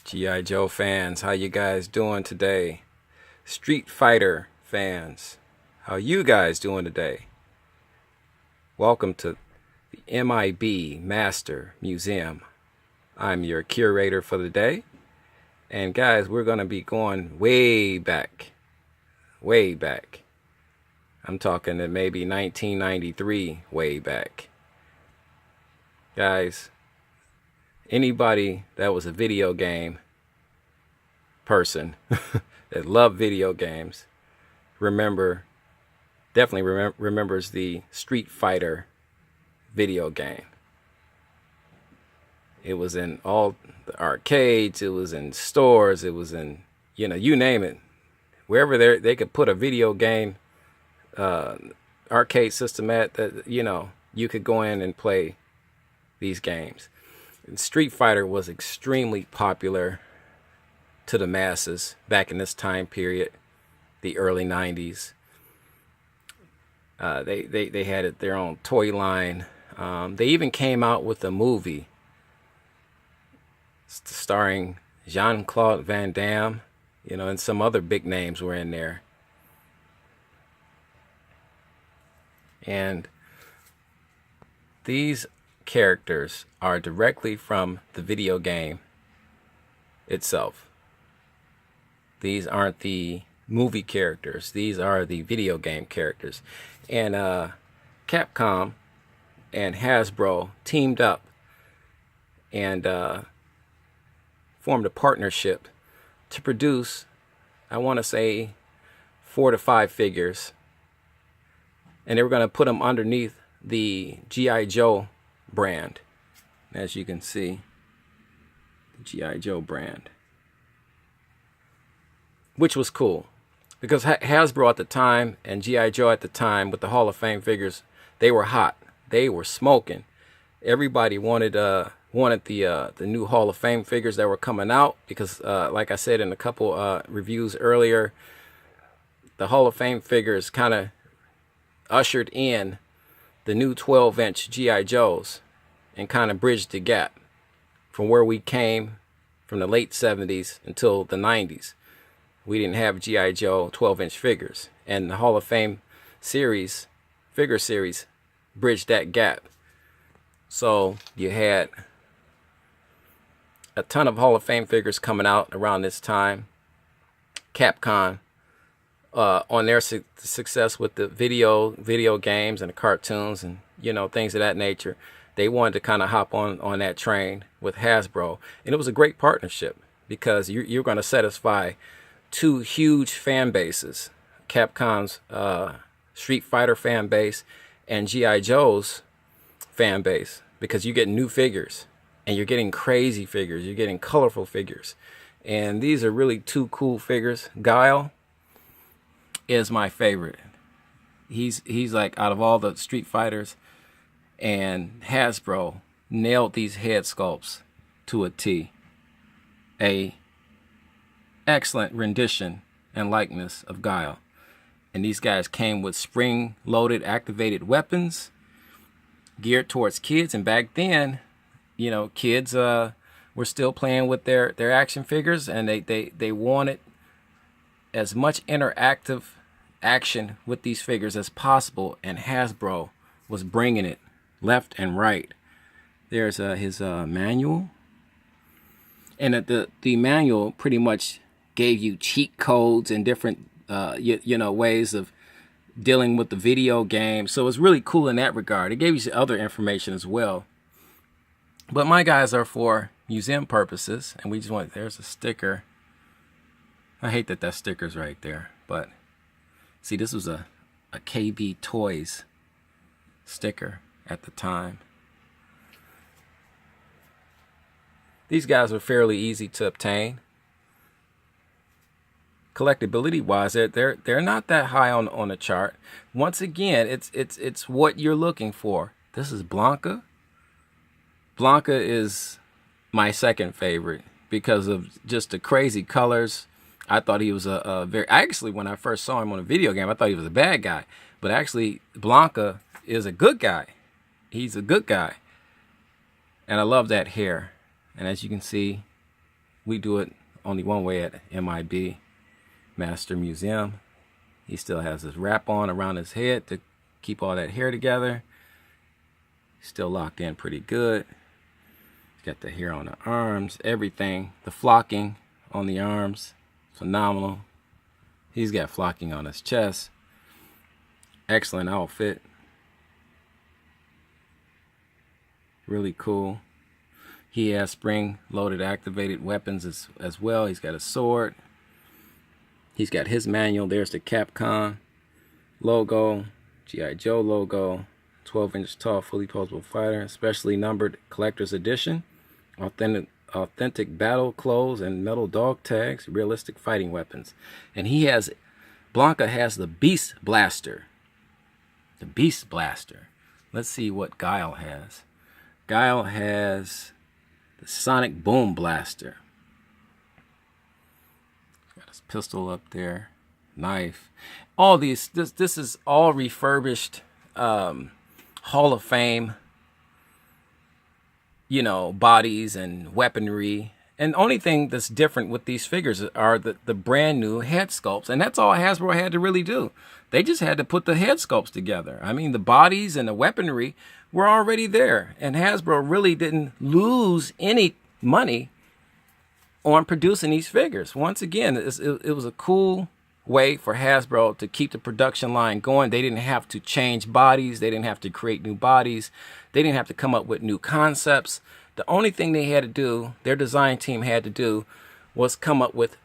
G.I. Joe fans, how you guys doing today? Street Fighter fans, how you guys doing today? Welcome to the M.I.B. Master Museum. I'm your curator for the day. And guys, we're going to be going way back. Way back. I'm talking to maybe 1993 way back. Guys, anybody that was a video game person that loved video games definitely remembers the Street Fighter video game. It was in all the arcades, it was in stores, it was in, you name it. Wherever they could put a video game arcade system at, that you could go in and play these games. And Street Fighter was extremely popular to the masses back in this time period, the early 90s. They had their own toy line. They even came out with a movie starring Jean-Claude Van Damme, and some other big names were in there. And these characters are directly from the video game itself. These aren't the movie characters. These are the video game characters. And Capcom and Hasbro teamed up and formed a partnership to produce, I want to say, 4 to 5 figures. And they were going to put them underneath the Gi.Joe brand. As you can see, the Gi.Joe brand. Which was cool, because Hasbro at the time and Gi.Joe at the time with the Hall of Fame figures, they were hot. They were smoking. Everybody wanted the new Hall of Fame figures that were coming out, because like I said in a couple reviews earlier, the Hall of Fame figures kind of ushered in the new 12-inch G.I. Joes and kind of bridged the gap from where we came from the late 70s until the 90s. We didn't have G.I. Joe 12-inch figures, and the Hall of Fame figure series bridged that gap. So you had a ton of Hall of Fame figures coming out around this time. Capcom, on their success with the video games and the cartoons and things of that nature, they wanted to kind of hop on that train with Hasbro, and it was a great partnership, because you're going to satisfy two huge fan bases: Capcom's Street Fighter fan base and G.I. Joe's fan base, because you're getting new figures and you're getting crazy figures, you're getting colorful figures, and these are really two cool figures. Guile is my favorite. He's like, out of all the Street Fighters, and Hasbro nailed these head sculpts to a T. A excellent rendition and likeness of Guile. And these guys came with spring-loaded activated weapons geared towards kids. And back then, kids were still playing with their action figures, and they wanted as much interactive action with these figures as possible, and Hasbro was bringing it left and right. There's his manual, and the manual pretty much gave you cheat codes and different ways of dealing with the video game. So it's really cool in that regard. It gave you other information as well. But my guys are for museum purposes, and we just want, there's a sticker. I hate that sticker's right there, but see, this was a KB Toys sticker at the time. These guys are fairly easy to obtain. Collectability wise, they're not that high on the chart. Once again, it's what you're looking for. This is Blanka. Blanka is my second favorite because of just the crazy colors. I thought he was actually, when I first saw him on a video game, I thought he was a bad guy. But actually, Blanka is a good guy. He's a good guy. And I love that hair. And as you can see, we do it only one way at M.I.B. Master Museum. He still has his wrap on around his head to keep all that hair together. Still locked in pretty good. He's got the hair on the arms, everything. The flocking on the arms, phenomenal. He's got flocking on his chest. Excellent outfit. Really cool. He has spring-loaded activated weapons as well. He's got a sword. He's got his manual. There's the Capcom logo, Gi.Joe logo, 12-inch tall, fully posable fighter, specially numbered collector's edition, authentic battle clothes and metal dog tags, realistic fighting weapons. And he has, Blanka has the Beast Blaster. The Beast Blaster. Let's see what Guile has. Guile has the Sonic Boom Blaster. Got his pistol up there, knife. All these, this is all refurbished Hall of Fame, you know, bodies and weaponry. And the only thing that's different with these figures are the brand new head sculpts. And that's all Hasbro had to really do. They just had to put the head sculpts together. I mean, the bodies and the weaponry were already there. And Hasbro really didn't lose any money on producing these figures. Once again, it was a cool way for Hasbro to keep the production line going. They didn't have to change bodies. They didn't have to create new bodies. They didn't have to come up with new concepts. The only thing they had to do, their design team had to do, was come up with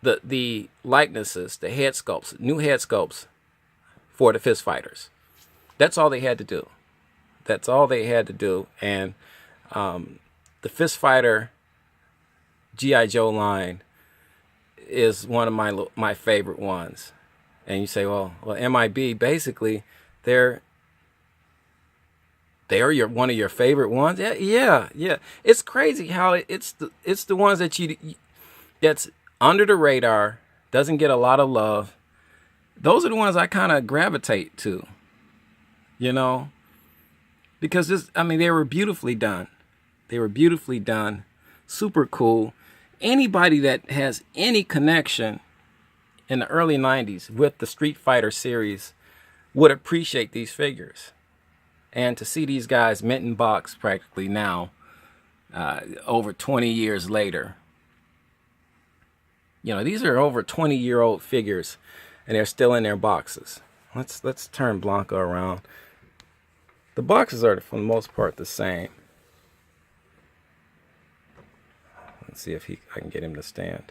the likenesses, the head sculpts, new head sculpts for the fist fighters. That's all they had to do. That's all they had to do. And the fist fighter Gi.Joe line is one of my favorite ones. And you say, well, M.I.B. basically they're one of your favorite ones. Yeah. It's crazy how it's the ones that that's under the radar, doesn't get a lot of love. Those are the ones I kind of gravitate to, you know, because they were beautifully done. They were beautifully done, super cool. Anybody that has any connection in the early 90s with the Street Fighter series would appreciate these figures. And to see these guys mint in box practically now, over 20 years later, you know, these are over 20-year-old figures, and they're still in their boxes. Let's turn Blanka around. The boxes are, for the most part, the same. Let's see if I can get him to stand.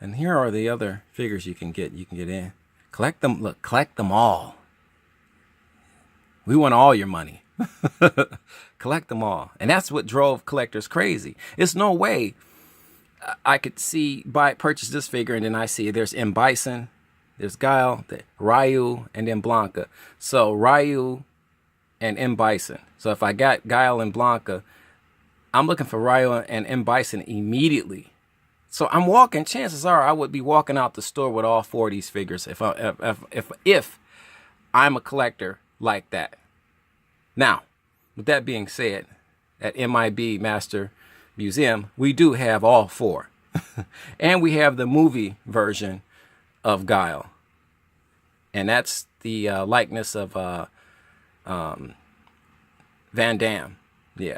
And here are the other figures you can get. You can get in. Collect them. Look, collect them all. We want all your money. Collect them all. And that's what drove collectors crazy. It's no way I could purchase this figure and then I see there's M.I.B, there's Guile, Ryu, and then Blanka. So Ryu and M.I.B. So if I got Guile and Blanka, I'm looking for Ryu and M.I.B. immediately. So chances are I would be walking out the store with all four of these figures if I'm a collector like that. Now, with that being said, at M.I.B. Master Museum, we do have all four. And we have the movie version of Guile. And that's the likeness of Van Damme. Yeah.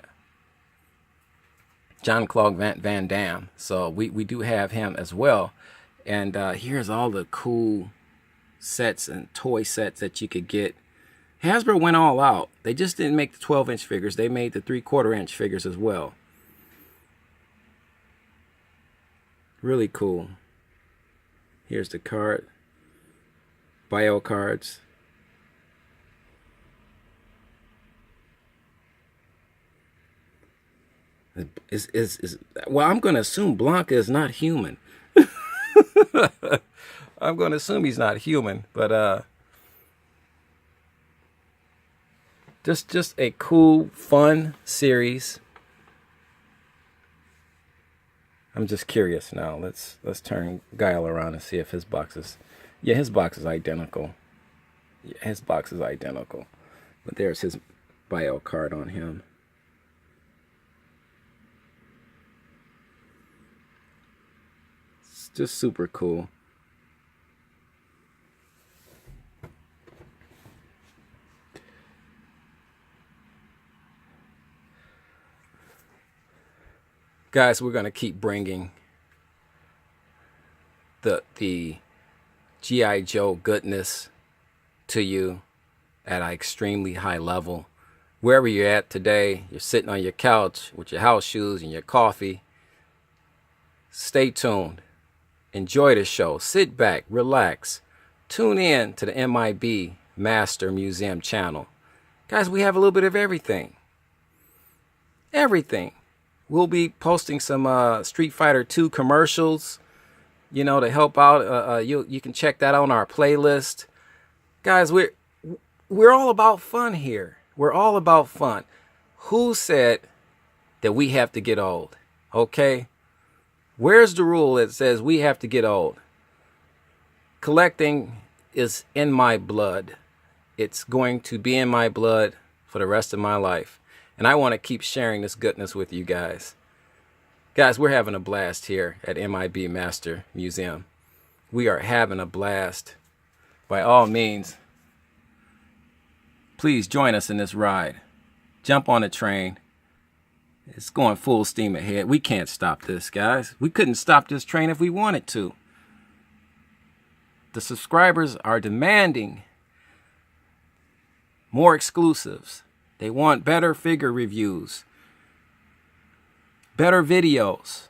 Jean-Claude Van Damme. So we do have him as well. And here's all the cool sets and toy sets that you could get. Hasbro went all out. They just didn't make the 12-inch figures. They made the 3/4-inch figures as well. Really cool. Here's the card. Bio cards. Well, I'm going to assume Blanka is not human. I'm going to assume he's not human, but just a cool, fun series. I'm just curious now. Let's turn Guile around and see if his box is... Yeah, his box is identical. Yeah, his box is identical. But there's his bio card on him. Just super cool. Guys, we're going to keep bringing the Gi.Joe goodness to you at an extremely high level. Wherever you're at today, you're sitting on your couch with your house shoes and your coffee. Stay tuned. Enjoy the show. Sit back, relax. Tune in to the M.I.B Master Museum channel. Guys, we have a little bit of everything. Everything. We'll be posting some Street Fighter 2 commercials, you know, to help out. You can check that out on our playlist. Guys, we're all about fun here. We're all about fun. Who said that we have to get old? Okay? Where's the rule that says we have to get old? Collecting is in my blood. It's going to be in my blood for the rest of my life. And I want to keep sharing this goodness with you guys. Guys, we're having a blast here at M.I.B Master Museum. We are having a blast. By all means, please join us in this ride. Jump on the train. It's going full steam ahead. We can't stop this, guys. We couldn't stop this train if we wanted to. The subscribers are demanding more exclusives. They want better figure reviews, better videos,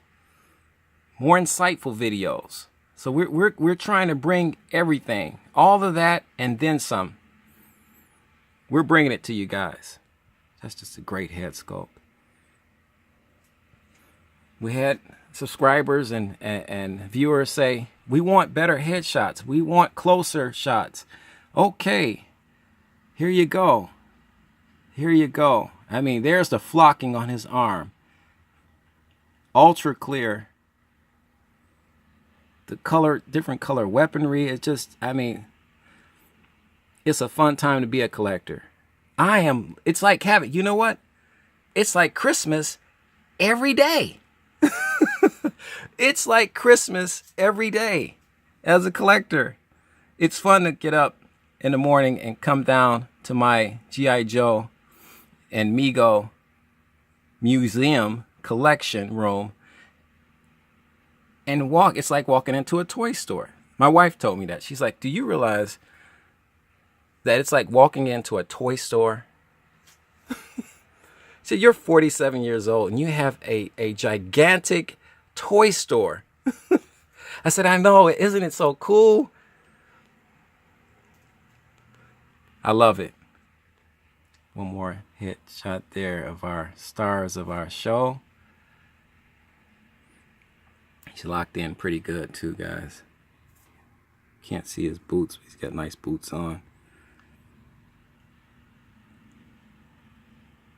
more insightful videos. So we're trying to bring everything, all of that, and then some. We're bringing it to you guys. That's just a great head sculpt. We had subscribers and viewers say, we want better headshots. We want closer shots. Okay, here you go. Here you go. I mean, there's the flocking on his arm. Ultra clear. The color, different color weaponry. It's just, I mean, it's a fun time to be a collector. It's like having, you know what? It's like Christmas every day. It's like Christmas every day as a collector. It's fun to get up in the morning and come down to my Gi.Joe and M.I.B museum collection room and walk. It's like walking into a toy store. My wife told me that. She's like, do you realize that it's like walking into a toy store? So you're 47 years old and you have a gigantic toy store. I said, I know, isn't it so cool? I love it. One more hit shot there of our stars of our show. He's locked in pretty good too, guys. Can't see his boots, but he's got nice boots on.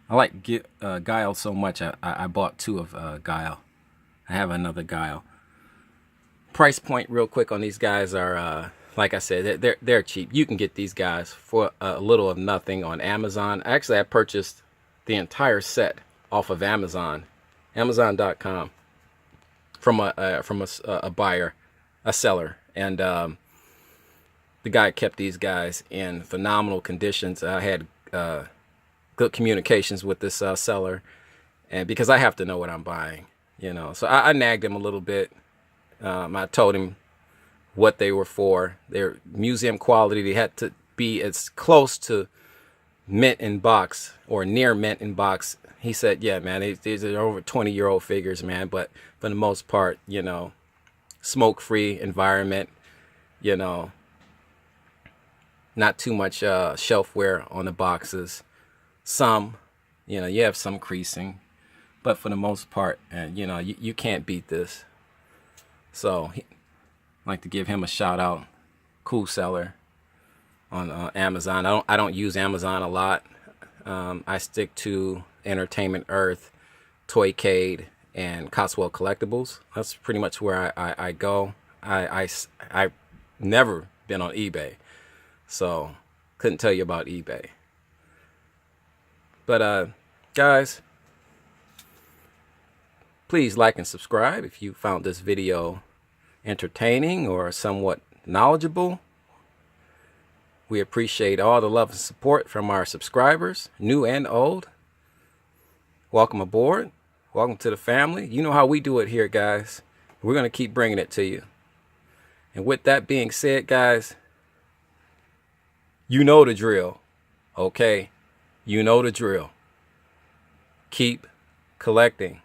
I like Guile so much, I bought two of Guile. I have another Guile. Price point real quick on these guys are, like I said, they're cheap. You can get these guys for a little of nothing on Amazon. Actually, I purchased the entire set off of Amazon, Amazon.com, from a buyer, a seller, and the guy kept these guys in phenomenal conditions. I had good communications with this seller, and because I have to know what I'm buying, you know, so I nagged him a little bit. I told him what they were for. They're museum quality. They had to be as close to mint in box or near mint in box. He said, yeah, man, these are over 20-year-old figures, man, but for the most part, you know, smoke-free environment, you know, not too much shelf wear on the boxes. Some, you know, you have some creasing, but for the most part, you know, you can't beat this. So I'd like to give him a shout out. Cool seller on Amazon. I don't use Amazon a lot. I stick to Entertainment Earth, Toycade, and Cotswold Collectibles. That's pretty much where I go. I've never been on eBay, so couldn't tell you about eBay. But guys, please like and subscribe if you found this video entertaining or somewhat knowledgeable. We appreciate all the love and support from our subscribers, new and old. Welcome aboard. Welcome to the family. You know how we do it here, guys. We're going to keep bringing it to you. And with that being said, guys, you know the drill. Okay? You know the drill. Keep collecting.